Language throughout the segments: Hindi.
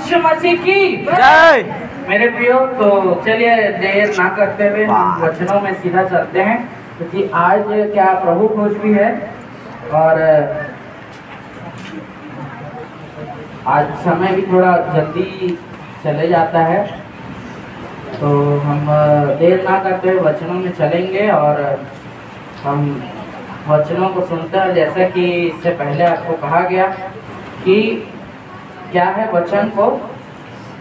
यीशु मसीह की जय। मेरे प्रियो, तो चलिए देर ना करते हुए हम वचनों में सीधा चलते हैं, क्योंकि आज क्या प्रभु खोज भी है और आज समय भी थोड़ा जल्दी चले जाता है। तो हम देर ना करते हुए वचनों में चलेंगे और हम वचनों को सुनते हैं। जैसा कि इससे पहले आपको कहा गया कि क्या है, वचन को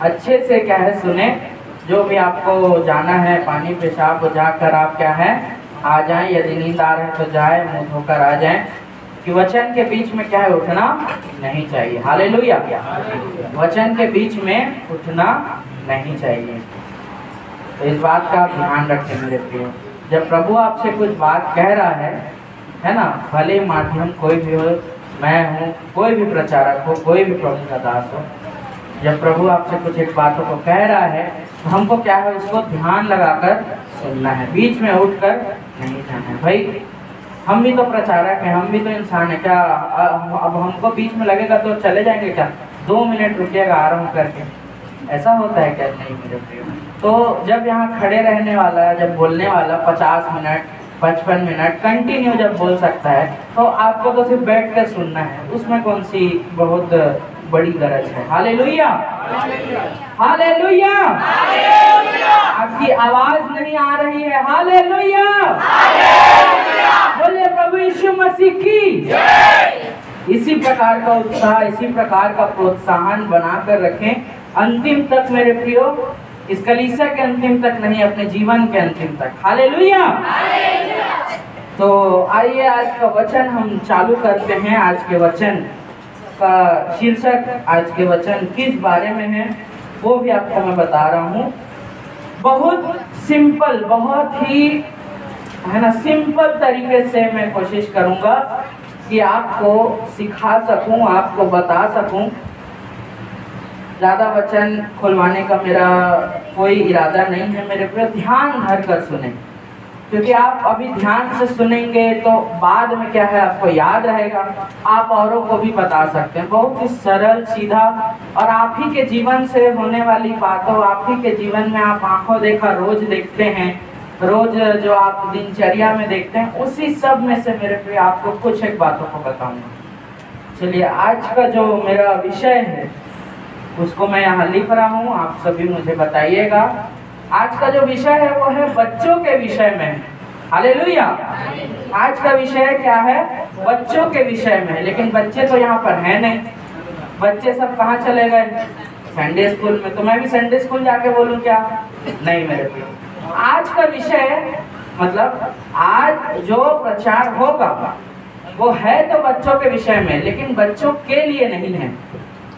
अच्छे से क्या है सुने। जो भी आपको जाना है पानी पेशाब जाकर आप क्या है आ जाएं, यदि नींद आ रहा है तो जाए, मुंह धोकर आ जाएं, कि वचन के बीच में क्या है उठना नहीं चाहिए। हालेलुया। वचन के बीच में उठना नहीं चाहिए। तो इस बात का आप ध्यान रखें मेरे प्रियो। जब प्रभु आपसे कुछ बात कह रहा है ना, भले माध्यम कोई भी हो, मैं हूँ, कोई भी प्रचारक हो, कोई भी प्रभु का दास हो, जब प्रभु आपसे कुछ एक बातों को कह रहा है तो हमको क्या है उसको ध्यान लगाकर सुनना है, बीच में उठकर नहीं जाना है। भाई हम भी तो प्रचारक हैं, हम भी तो इंसान है। क्या अब हमको बीच में लगेगा तो चले जाएंगे क्या? 2 मिनट रुकिएगा आराम करके, ऐसा होता है क्या? नहीं मेरे प्रिय। तो जब यहाँ खड़े रहने वाला, जब बोलने वाला 50 मिनट 55 मिनट कंटिन्यू जब बोल सकता है, तो आपको तो सिर्फ बैठ कर सुनना है, उसमें कौन सी बहुत बड़ी गरज है। Hallelujah, hallelujah. आपकी आवाज नहीं आ रही है। हालेलुया, बोले प्रभु यीशु मसीह की। इसी प्रकार का उत्साह, इसी प्रकार का प्रोत्साहन बनाकर रखें अंतिम तक मेरे प्रियो, इस कलीसिया के अंतिम तक नहीं, अपने जीवन के अंतिम तक। हालेलुया। तो आइए आज का वचन हम चालू करते हैं। आज के वचन का शीर्षक, आज के वचन किस बारे में है वो भी आपको मैं बता रहा हूँ। बहुत सिंपल, बहुत ही है ना सिंपल तरीके से मैं कोशिश करूँगा कि आपको सिखा सकूँ, आपको बता सकूँ। ज़्यादा वचन खुलवाने का मेरा कोई इरादा नहीं है मेरे पे। ध्यान धर कर सुने, क्योंकि आप अभी ध्यान से सुनेंगे तो बाद में क्या है आपको याद रहेगा, आप औरों को भी बता सकते हैं। बहुत ही सरल सीधा, और आप ही के जीवन से होने वाली बातों, आप ही के जीवन में आप आंखों देखा रोज देखते हैं, रोज जो आप दिनचर्या में देखते हैं, उसी सब में से मेरे पे आपको कुछ एक बातों को बताऊंगा। चलिए आज का जो मेरा विषय है उसको मैं यहाँ लिख रहा हूँ, आप सभी मुझे बताइएगा। आज का जो विषय है वो है बच्चों के विषय में। हालेलुया। आज का विषय क्या है? बच्चों के विषय में। लेकिन बच्चे तो यहाँ पर हैं नहीं, बच्चे सब कहाँ चले गए? संडे स्कूल में। तो मैं भी संडे स्कूल जाके बोलूँ क्या? नहीं मेरे प्रिय। आज का विषय मतलब आज जो प्रचार होगा वो है तो बच्चों के विषय में, लेकिन बच्चों के लिए नहीं है।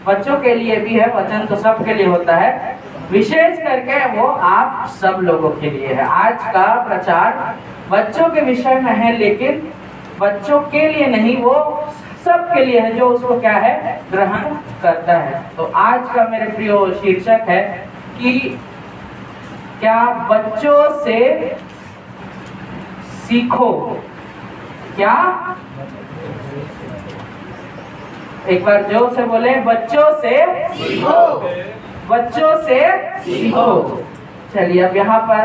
बच्चों के लिए भी है, वचन तो सबके लिए होता है, विशेष करके वो आप सब लोगों के लिए है। आज का प्रचार बच्चों के विषय में है, लेकिन बच्चों के लिए नहीं, वो सबके लिए है जो उसको क्या है ग्रहण करता है। तो आज का मेरे प्रियो शीर्षक है कि क्या बच्चों से सीखो। क्या? एक बार जोर से बोले, बच्चों से सीखो, बच्चों से सीखो। चलिए अब यहाँ पर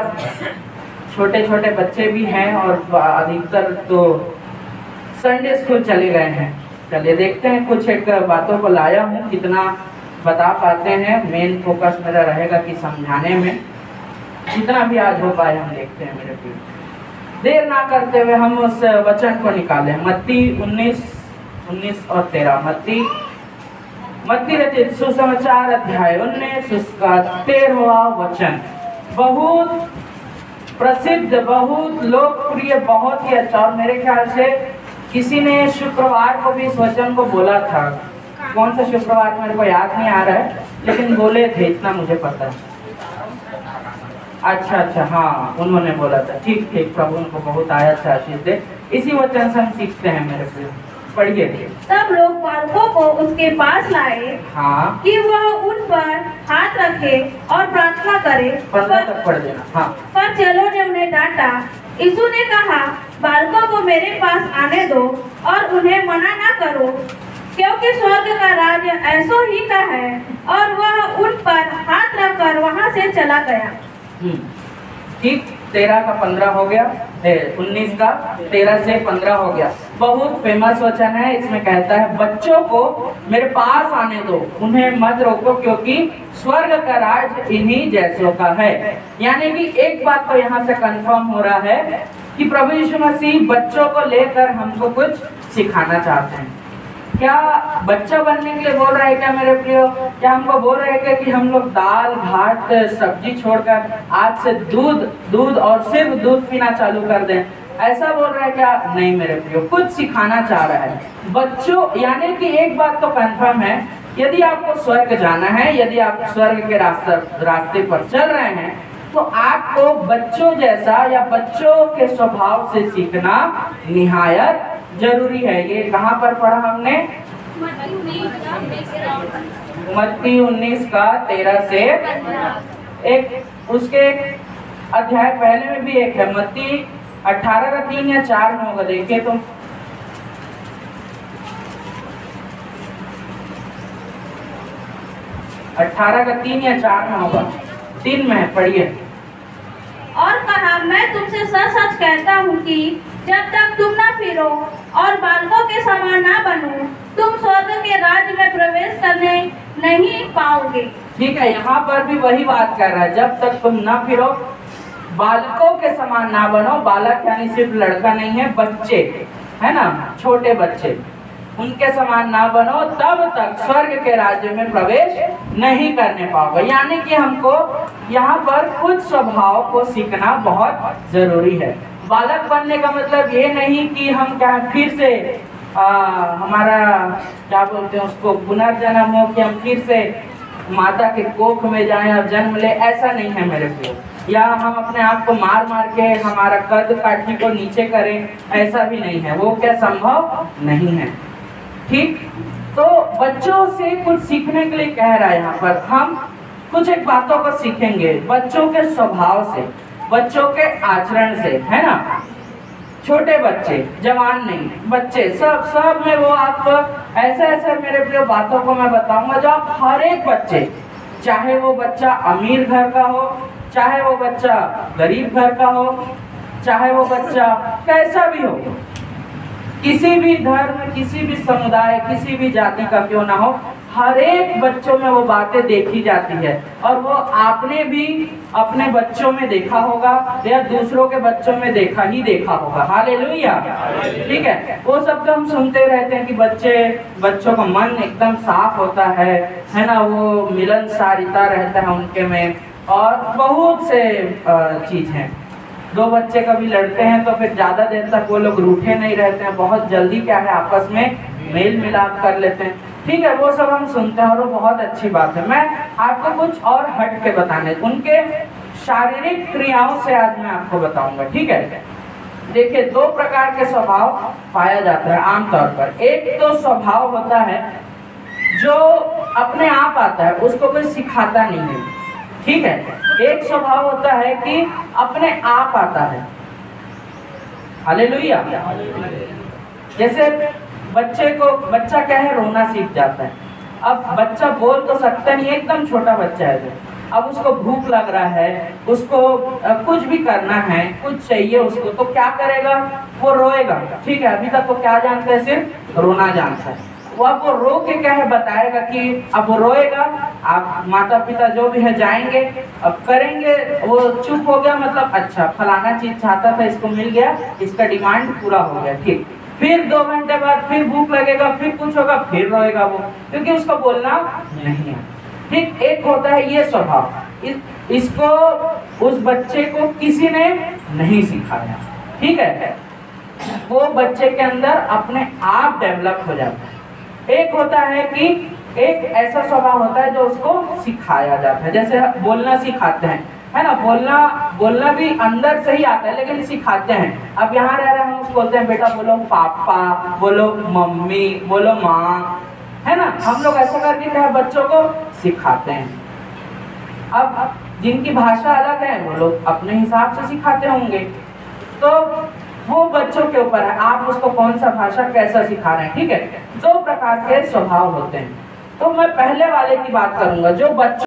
छोटे छोटे बच्चे भी हैं और अधिकतर तो संडे स्कूल चले गए हैं। चलिए देखते हैं, कुछ एक बातों को लाया हूँ, कितना बता पाते हैं। मेन फोकस मेरा रहेगा कि समझाने में, जितना भी आज हो पाए हम देखते हैं मेरे प्रिय। देर ना करते हुए हम उस वचन को निकालें। मत्ती 19 और 13। मत्ती रचित सुसमाचार अध्याय 19 उसका 13वां वचन। बहुत प्रसिद्ध, बहुत लोकप्रिय, बहुत ही अच्छा। और मेरे ख्याल से किसी ने शुक्रवार को भी इस वचन को बोला था। कौन सा शुक्रवार मेरे को याद नहीं आ रहा है, लेकिन बोले थे, इतना मुझे पता है। अच्छा, हाँ उन्होंने बोला था। ठीक, प्रभु उनको बहुत आयत से आशीष दे। इसी वचन से हम सीखते हैं मेरे प्रिय। पढ़िए। सब लोग बालकों को उसके पास लाए, हाँ, कि वह उन पर हाथ रखे और प्रार्थना करे। 15 तक पढ़ देना। हाँ। पर चेलों ने उन्हें डांटा। यीशु ने कहा, बालकों को मेरे पास आने दो और उन्हें मना ना करो, क्योंकि स्वर्ग का राज्य ऐसों ही का है। और वह चला गया। ठीक, 13 का 15 हो गया, 19 का 13 से 15 हो गया। बहुत फेमस वचन है, इसमें कहता है बच्चों को मेरे पास आने दो, उन्हें मत रोको, क्योंकि स्वर्ग का राज इन्हीं जैसों का है। यानी कि एक बात तो यहाँ से कंफर्म हो रहा है कि प्रभु यीशु मसीह बच्चों को लेकर हमको कुछ सिखाना चाहते हैं। क्या बच्चा बनने के लिए बोल रहा है क्या मेरे प्रियो? क्या हमको बोल रहे हैं कि हम लोग दाल भात सब्जी छोड़कर आज से दूध और सिर्फ दूध पीना चालू कर दें, ऐसा बोल रहा है क्या? नहीं मेरे प्रियो, कुछ सिखाना चाह रहा है बच्चों। यानी कि एक बात तो कंफर्म है, यदि आपको स्वर्ग जाना है, यदि आप स्वर्ग के रास्ते पर चल रहे हैं, तो आपको बच्चों जैसा या बच्चों के स्वभाव से सीखना निहायत जरूरी है। ये कहाँ पर पढ़ा हमने? मत्ती 19 का 13 से एक उसके अध्याय पहले में भी एक है, मत्ती 18 का 3 या 4 में होगा, देखिए तो 18 का 3 या 4 में होगा, 3 में है, पढ़िए। और कहा, मैं तुमसे सच सच कहता हूँ कि जब तक तुम ना फिरो और बालकों के समान ना बनो, तुम स्वर्ग के राज्य में प्रवेश करने नहीं पाओगे। ठीक है, यहाँ पर भी वही बात कर रहा है, जब तक तुम ना फिरो, बालकों के समान ना बनो। बालक यानी सिर्फ लड़का नहीं है, बच्चे है ना, छोटे बच्चे, उनके समान ना बनो, तब तक स्वर्ग के राज्य में प्रवेश नहीं करने पाओगे। यानी कि हमको यहाँ पर कुछ स्वभाव को सीखना बहुत जरूरी है। बालक बनने का मतलब ये नहीं कि हम क्या फिर से हमारा क्या बोलते हैं उसको पुनर्जन्म हो, कि हम फिर से माता के कोख में जाएं और जन्म ले, ऐसा नहीं है मेरे प्रियो। या हम अपने आप को मार मार के हमारा कद काठी को नीचे करें, ऐसा भी नहीं है, वो क्या संभव नहीं है। ठीक, तो बच्चों से कुछ सीखने के लिए कह रहा है यहाँ पर। हम कुछ एक बातों को सीखेंगे बच्चों के स्वभाव से, बच्चों के आचरण से, है ना। छोटे बच्चे, जवान नहीं, बच्चे, सब में वो आप ऐसे मेरे प्रिय बातों को मैं बताऊंगा जो आप हर एक बच्चे, चाहे वो बच्चा अमीर घर का हो, चाहे वो बच्चा गरीब घर का हो, चाहे वो बच्चा कैसा भी हो, किसी भी धर्म, किसी भी समुदाय, किसी भी जाति का क्यों ना हो, हर एक बच्चों में वो बातें देखी जाती है। और वो आपने भी अपने बच्चों में देखा होगा या दूसरों के बच्चों में देखा होगा। हालेलुया, ठीक है। वो सब तो हम सुनते रहते हैं कि बच्चों का मन एकदम साफ होता है ना, वो मिलनसारिता रहता है उनके में, और बहुत से चीज हैं। दो बच्चे कभी लड़ते हैं तो फिर ज्यादा देर तक वो लोग रूठे नहीं रहते हैं, बहुत जल्दी क्या है आपस में मेल मिलाप कर लेते हैं। ठीक है, वो सब हम सुनते हैं और वो बहुत अच्छी बात है। मैं आपको कुछ और हट के बताने, उनके शारीरिक क्रियाओं से आज मैं आपको बताऊंगा। ठीक है, देखिए दो प्रकार के स्वभाव पाया जाता है आमतौर पर। एक तो स्वभाव होता है जो अपने आप आता है, उसको कोई सिखाता नहीं है। ठीक है, एक स्वभाव होता है कि अपने आप आता है। हालेलुया। जैसे बच्चा क्या है, रोना सीख जाता है। अब बच्चा बोल तो सकता नहीं, एकदम छोटा बच्चा है, अब उसको भूख लग रहा है, उसको कुछ भी करना है, कुछ चाहिए उसको, तो क्या करेगा, वो रोएगा। ठीक है, अभी तक वो क्या जानता है, सिर्फ रोना जानता है। वो रो के क्या है बताएगा कि अब वो रोएगा, आप माता पिता जो भी है जाएंगे, अब करेंगे, वो चुप हो गया, मतलब अच्छा फलाना चीज चाहता था, इसको मिल गया, इसका डिमांड पूरा हो गया। ठीक, फिर 2 घंटे बाद फिर भूख लगेगा, फिर कुछ होगा, फिर रोएगा वो, क्योंकि उसको बोलना नहीं है। ठीक, एक होता है ये स्वभाव, इसको उस बच्चे को किसी ने नहीं सिखाया। ठीक है, वो बच्चे के अंदर अपने आप डेवलप हो जाता है। एक होता है कि एक ऐसा स्वभाव होता है जो उसको सिखाया जाता है, जैसे बोलना सिखाते हैं, है ना, बोलना भी अंदर से ही आता है, लेकिन सिखाते हैं। अब यहाँ रह रहे हम उसको बोलते हैं बेटा बोलो पापा, बोलो मम्मी, बोलो माँ, है ना, हम लोग ऐसा करके क्या बच्चों को सिखाते हैं। अब जिनकी भाषा अलग है वो लोग अपने हिसाब से सिखाते होंगे, तो वो बच्चों के ऊपर है, आप उसको कौन सा भाषा कैसा सिखा रहे हैं। ठीक है, 2 प्रकार के स्वभाव होते हैं। तो मैं पहले वाले की बात करूंगा, जो बच्चों